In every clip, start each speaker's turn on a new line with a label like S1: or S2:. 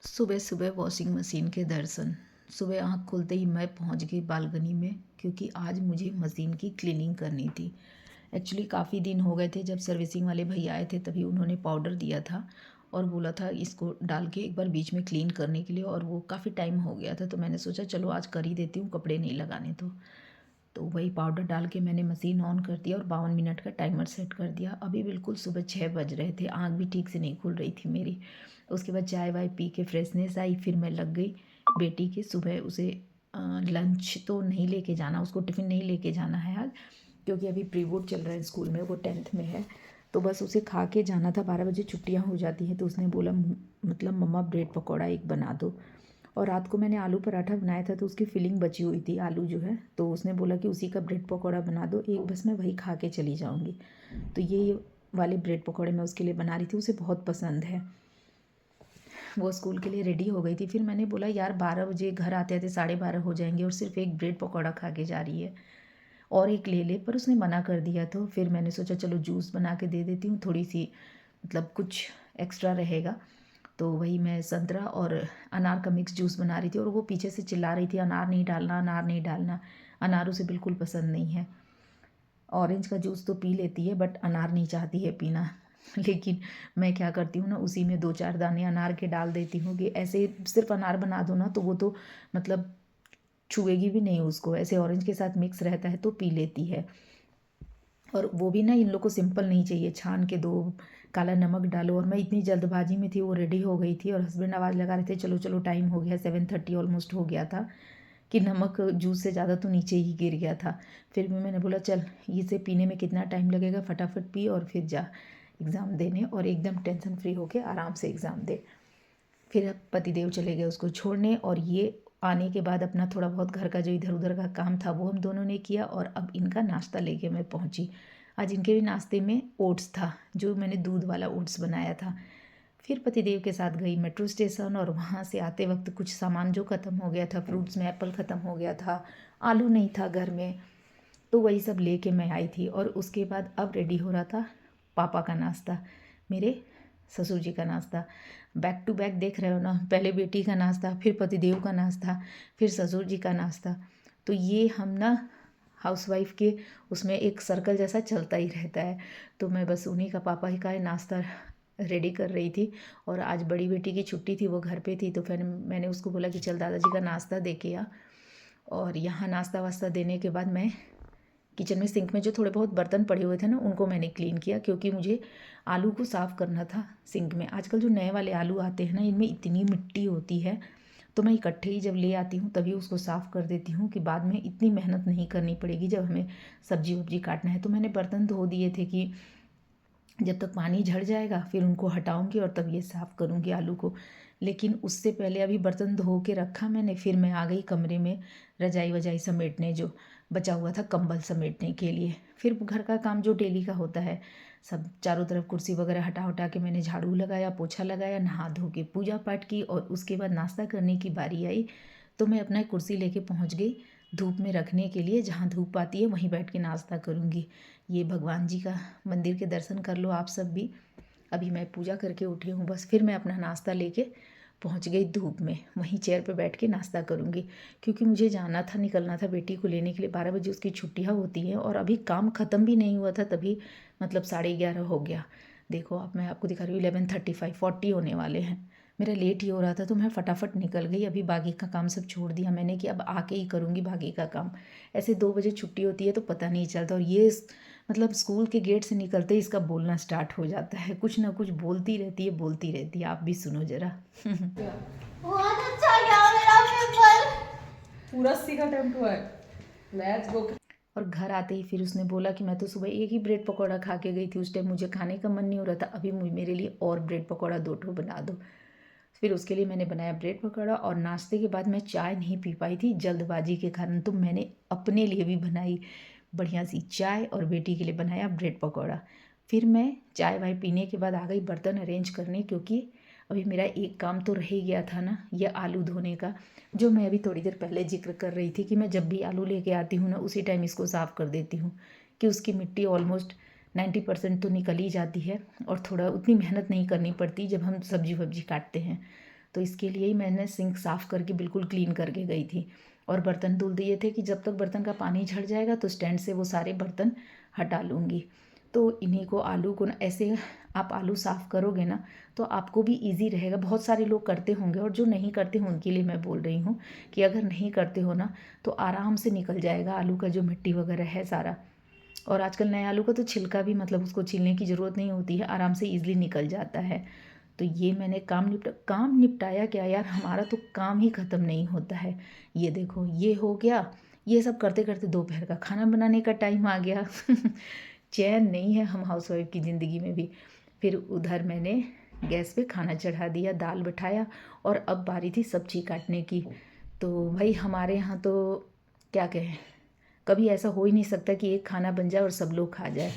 S1: सुबह सुबह washing machine के दर्शन। सुबह आँख खुलते ही मैं पहुँच गई बालकनी में, क्योंकि आज मुझे मशीन की क्लीनिंग करनी थी। एक्चुअली काफ़ी दिन हो गए थे, जब सर्विसिंग वाले भैया आए थे तभी उन्होंने पाउडर दिया था और बोला था इसको डाल के एक बार बीच में क्लीन करने के लिए, और वो काफ़ी टाइम हो गया था तो मैंने सोचा चलो आज कर ही देती हूँ, कपड़े नहीं लगाने। तो वही पाउडर डाल के मैंने मशीन ऑन कर दिया और 52 मिनट का टाइमर सेट कर दिया। अभी बिल्कुल सुबह 6 बज रहे थे, आँख भी ठीक से नहीं खुल रही थी मेरी। उसके बाद चाय वाय पी के फ्रेशनेस आई, फिर मैं लग गई बेटी के। सुबह उसे लंच तो नहीं लेके जाना, उसको टिफ़िन नहीं लेके जाना है आज, क्योंकि अभी प्री बोर्ड चल रहा है स्कूल में, वो 10th में है। तो बस उसे खा के जाना था, 12 बजे छुट्टियाँ हो जाती हैं। तो उसने बोला मतलब मम्मा ब्रेड पकौड़ा एक बना दो। और रात को मैंने आलू पराठा बनाया था तो उसकी फिलिंग बची हुई थी, आलू जो है, तो उसने बोला कि उसी का ब्रेड पकौड़ा बना दो एक, बस मैं वही खा के चली जाऊँगी। तो ये वाले ब्रेड पकौड़े मैं उसके लिए बना रही थी, उसे बहुत पसंद है। वो स्कूल के लिए रेडी हो गई थी। फिर मैंने बोला यार 12 बजे घर आते आते 12:30 हो जाएंगे और सिर्फ एक ब्रेड पकौड़ा खा के जा रही है, और एक ले ले, पर उसने मना कर दिया। तो फिर मैंने सोचा चलो जूस बना के दे देती हूँ, थोड़ी सी मतलब कुछ एक्स्ट्रा रहेगा। तो वही मैं संतरा और अनार का मिक्स जूस बना रही थी, और वो पीछे से चिल्ला रही थी अनार नहीं डालना, अनार नहीं डालना। अनार उसे बिल्कुल पसंद नहीं है। ऑरेंज का जूस तो पी लेती है बट अनार नहीं चाहती है पीना। लेकिन मैं क्या करती हूँ ना, उसी में 2-4 दाने अनार के डाल देती हूँ, कि ऐसे सिर्फ अनार बना दो ना तो वो तो मतलब छुएगी भी नहीं उसको, ऐसे ऑरेंज के साथ मिक्स रहता है तो पी लेती है। और वो भी ना इन लोग को सिंपल नहीं चाहिए, छान के दो, काला नमक डालो। और मैं इतनी जल्दबाजी में थी, वो रेडी हो गई थी और हस्बैंड आवाज़ लगा रहे थे चलो चलो टाइम हो गया, 7:30 ऑलमोस्ट हो गया था, कि नमक जूस से ज़्यादा तो नीचे ही गिर गया था। फिर भी मैंने बोला चल इसे पीने में कितना टाइम लगेगा, फटाफट पी और फिर जा एग्ज़ाम देने, और एकदम टेंशन फ्री होके आराम से एग्ज़ाम दे। फिर पतिदेव चले गए उसको छोड़ने, और ये आने के बाद अपना थोड़ा बहुत घर का जो इधर उधर का काम था वो हम दोनों ने किया, और अब इनका नाश्ता लेके मैं पहुंची। आज इनके भी नाश्ते में ओट्स था, जो मैंने दूध वाला ओट्स बनाया था। फिर पतिदेव के साथ गई मेट्रो स्टेशन, और वहाँ से आते वक्त कुछ सामान जो ख़त्म हो गया था, फ्रूट्स में एप्पल ख़त्म हो गया था, आलू नहीं था घर में, तो वही सब लेके मैं आई थी। और उसके बाद अब रेडी हो रहा था पापा का नाश्ता, मेरे ससुर जी का नाश्ता। बैक टू बैक देख रहे हो ना, पहले बेटी का नाश्ता, फिर पतिदेव का नाश्ता, फिर ससुर जी का नाश्ता। तो ये हम ना हाउसवाइफ के उसमें एक सर्कल जैसा चलता ही रहता है। तो मैं बस उन्हीं का पापा ही का नाश्ता रेडी कर रही थी। और आज बड़ी बेटी की छुट्टी थी, वो घर पे थी, तो फिर मैंने उसको बोला कि चल दादाजी का नाश्ता दे के आ। और यहाँ नाश्ता वास्ता देने के बाद मैं किचन में सिंक में जो थोड़े बहुत बर्तन पड़े हुए थे ना, उनको मैंने क्लीन किया, क्योंकि मुझे आलू को साफ़ करना था सिंक में। आजकल जो नए वाले आलू आते हैं ना, इनमें इतनी मिट्टी होती है, तो मैं इकट्ठे ही जब ले आती हूँ तभी उसको साफ़ कर देती हूँ, कि बाद में इतनी मेहनत नहीं करनी पड़ेगी जब हमें सब्जी वब्जी काटना है। तो मैंने बर्तन धो दिए थे कि जब तक पानी झड़ जाएगा फिर उनको हटाऊंगी और तब ये साफ़ करूँगी आलू को। लेकिन उससे पहले अभी बर्तन धो के रखा मैंने, फिर मैं आ गई कमरे में रजाई वजाई समेटने, जो बचा हुआ था कंबल समेटने के लिए। फिर घर का काम जो डेली का होता है, सब चारों तरफ कुर्सी वगैरह हटा हटा के मैंने झाड़ू लगाया, पोछा लगाया, नहा धो के पूजा पाठ की, और उसके बाद नाश्ता करने की बारी आई। तो मैं अपना कुर्सी लेके पहुंच गई धूप में रखने के लिए, जहाँ धूप आती है वहीं बैठ के नाश्ता करूँगी। ये भगवान जी का मंदिर के दर्शन कर लो आप सब भी। अभी मैं पूजा करके उठी हूँ, बस फिर मैं अपना नाश्ता लेके पहुँच गई धूप में, वहीं चेयर पे बैठ के नाश्ता करूँगी, क्योंकि मुझे जाना था, निकलना था बेटी को लेने के लिए। 12 बजे उसकी छुट्टियाँ होती हैं, और अभी काम ख़त्म भी नहीं हुआ था तभी मतलब 11:30 हो गया। देखो अब मैं आपको दिखा रही हूँ 11:35, 40 होने वाले हैं। मेरा लेट ही हो रहा था तो मैं फटाफट निकल गई। अभी बाकी का काम सब छोड़ दिया मैंने, कि अब आके ही करूँगी बाकी का काम। ऐसे 2 बजे छुट्टी होती है तो पता नहीं चलता, और ये मतलब स्कूल के गेट से निकलते ही इसका बोलना स्टार्ट हो जाता है, कुछ ना कुछ बोलती रहती है बोलती रहती है। आप भी सुनो जरा।
S2: बहुत अच्छा गया मेरा पेपर।
S3: पूरा 80 का अटेम्प्ट हुआ है। Let's go.
S1: और घर आते ही फिर उसने बोला कि मैं तो सुबह एक ही ब्रेड पकौड़ा खा के गई थी, उस टाइम मुझे खाने का मन नहीं हो रहा था, अभी मेरे लिए और ब्रेड पकौड़ा 2 ठो बना दो। फिर उसके लिए मैंने बनाया ब्रेड पकौड़ा, और नाश्ते के बाद मैं चाय नहीं पी पाई थी जल्दबाजी के कारण, तो मैंने अपने लिए भी बनाई बढ़िया सी चाय और बेटी के लिए बनाया ब्रेड पकौड़ा। फिर मैं चाय वाय पीने के बाद आ गई बर्तन अरेंज करने, क्योंकि अभी मेरा एक काम तो रह ही गया था ना, यह आलू धोने का, जो मैं अभी थोड़ी देर पहले जिक्र कर रही थी, कि मैं जब भी आलू लेके आती हूँ ना उसी टाइम इसको साफ़ कर देती हूँ, कि उसकी मिट्टी ऑलमोस्ट 90% तो निकल ही जाती है, और थोड़ा उतनी मेहनत नहीं करनी पड़ती जब हम सब्जी वब्जी काटते हैं। तो इसके लिए ही मैंने सिंक साफ़ करके बिल्कुल क्लीन करके गई थी। और बर्तन धुल दिए थे कि जब तक बर्तन का पानी झड़ जाएगा तो स्टैंड से वो सारे बर्तन हटा लूँगी। तो इन्हीं को आलू को ना ऐसे आप आलू साफ़ करोगे ना तो आपको भी इजी रहेगा। बहुत सारे लोग करते होंगे और जो नहीं करते हों उनके लिए मैं बोल रही हूँ कि अगर नहीं करते हो ना तो आराम से निकल जाएगा आलू का जो मिट्टी वगैरह है सारा। और आजकल नए आलू का तो छिलका भी मतलब उसको छीलने की ज़रूरत नहीं होती है, आराम से ईज़िली निकल जाता है। तो ये मैंने काम निपटाया क्या यार, हमारा तो काम ही ख़त्म नहीं होता है। ये देखो ये हो गया, ये सब करते करते दोपहर का खाना बनाने का टाइम आ गया। चैन नहीं है हम हाउसवाइफ की ज़िंदगी में भी। फिर उधर मैंने गैस पे खाना चढ़ा दिया, दाल बिठाया और अब बारी थी सब्जी काटने की। तो भाई हमारे यहाँ तो क्या कहें, कभी ऐसा हो ही नहीं सकता कि एक खाना बन जाए और सब लोग खा जाए।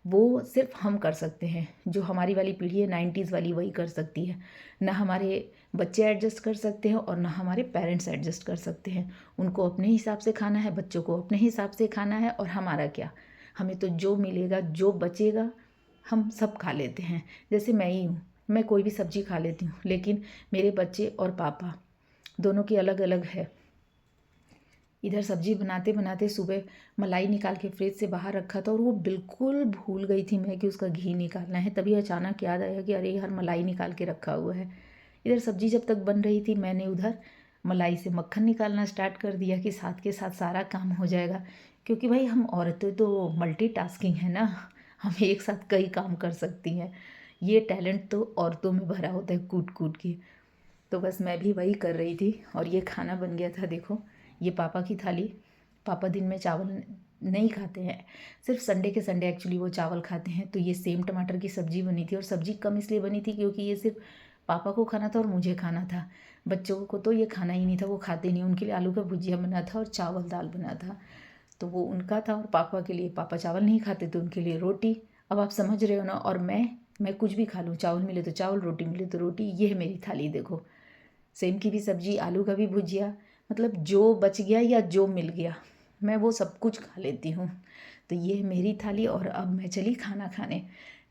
S1: वो सिर्फ हम कर सकते हैं, जो हमारी वाली पीढ़ी है 90s वाली वही कर सकती है। ना हमारे बच्चे एडजस्ट कर सकते हैं और ना हमारे पेरेंट्स एडजस्ट कर सकते हैं। उनको अपने हिसाब से खाना है, बच्चों को अपने हिसाब से खाना है, और हमारा क्या, हमें तो जो मिलेगा जो बचेगा हम सब खा लेते हैं। जैसे मैं ही हूँ, मैं कोई भी सब्ज़ी खा लेती हूँ, लेकिन मेरे बच्चे और पापा दोनों की अलग अलग है। इधर सब्जी बनाते बनाते सुबह मलाई निकाल के फ्रिज से बाहर रखा था और वो बिल्कुल भूल गई थी मैं कि उसका घी निकालना है। तभी अचानक याद आया कि अरे यार मलाई निकाल के रखा हुआ है। इधर सब्जी जब तक बन रही थी मैंने उधर मलाई से मक्खन निकालना स्टार्ट कर दिया कि साथ के साथ सारा काम हो जाएगा। क्योंकि भाई हम औरतें तो मल्टीटास्किंग है ना, हम एक साथ कई काम कर सकती हैं। ये टैलेंट तो औरतों में भरा होता है कूट कूट के। तो बस मैं भी वही कर रही थी और ये खाना बन गया था। देखो ये पापा की थाली। पापा दिन में चावल नहीं खाते हैं, सिर्फ संडे के संडे एक्चुअली वो चावल खाते हैं। तो ये सेम टमाटर की सब्ज़ी बनी थी और सब्ज़ी कम इसलिए बनी थी क्योंकि ये सिर्फ पापा को खाना था और मुझे खाना था। बच्चों को तो ये खाना ही नहीं था, वो खाते नहीं। उनके लिए आलू का भुजिया बना था और चावल दाल बना था। तो वो उनका था और पापा के लिए, पापा चावल नहीं खाते तो उनके लिए रोटी। अब आप समझ रहे हो ना। और मैं कुछ भी खा लूँ, चावल मिले तो चावल, रोटी मिले तो रोटी। ये है मेरी थाली। देखो सेम की भी सब्जी, आलू का भी भुजिया, मतलब जो बच गया या जो मिल गया मैं वो सब कुछ खा लेती हूँ। तो ये है मेरी थाली। और अब मैं चली खाना खाने।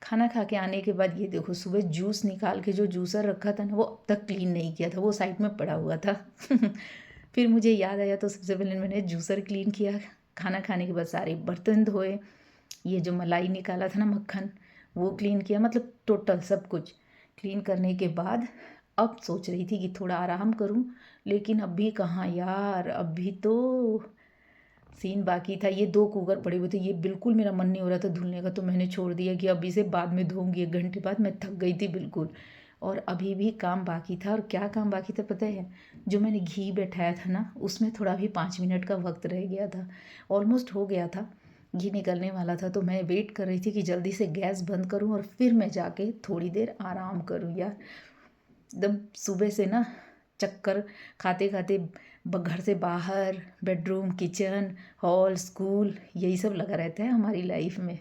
S1: खाना खा के आने के बाद ये देखो सुबह जूस निकाल के जो जूसर रखा था ना वो अब तक क्लीन नहीं किया था, वो साइड में पड़ा हुआ था। फिर मुझे याद आया तो सबसे पहले मैंने जूसर क्लीन किया। खाना खाने के बाद सारे बर्तन धोए। ये जो मलाई निकाला था ना मक्खन, वो क्लीन किया। मतलब टोटल सब कुछ क्लीन करने के बाद अब सोच रही थी कि थोड़ा आराम करूं, लेकिन अभी कहाँ यार, अभी तो सीन बाकी था। ये 2 कुकर पड़े हुए थे, ये बिल्कुल मेरा मन नहीं हो रहा था धुलने का। तो मैंने छोड़ दिया कि अभी से बाद में धोऊंगी, 1 घंटे बाद। मैं थक गई थी बिल्कुल। और अभी भी काम बाकी था। और क्या काम बाकी था पता है, जो मैंने घी बैठाया था ना उसमें थोड़ा भी 5 मिनट का वक्त रह गया था। ऑलमोस्ट हो गया था, घी निकलने वाला था। तो मैं वेट कर रही थी कि जल्दी से गैस बंद करूं और फिर मैं जाके थोड़ी देर आराम करूं। यार एकदम सुबह से ना चक्कर खाते खाते घर से बाहर, बेडरूम, किचन, हॉल, स्कूल, यही सब लगा रहता है हमारी लाइफ में।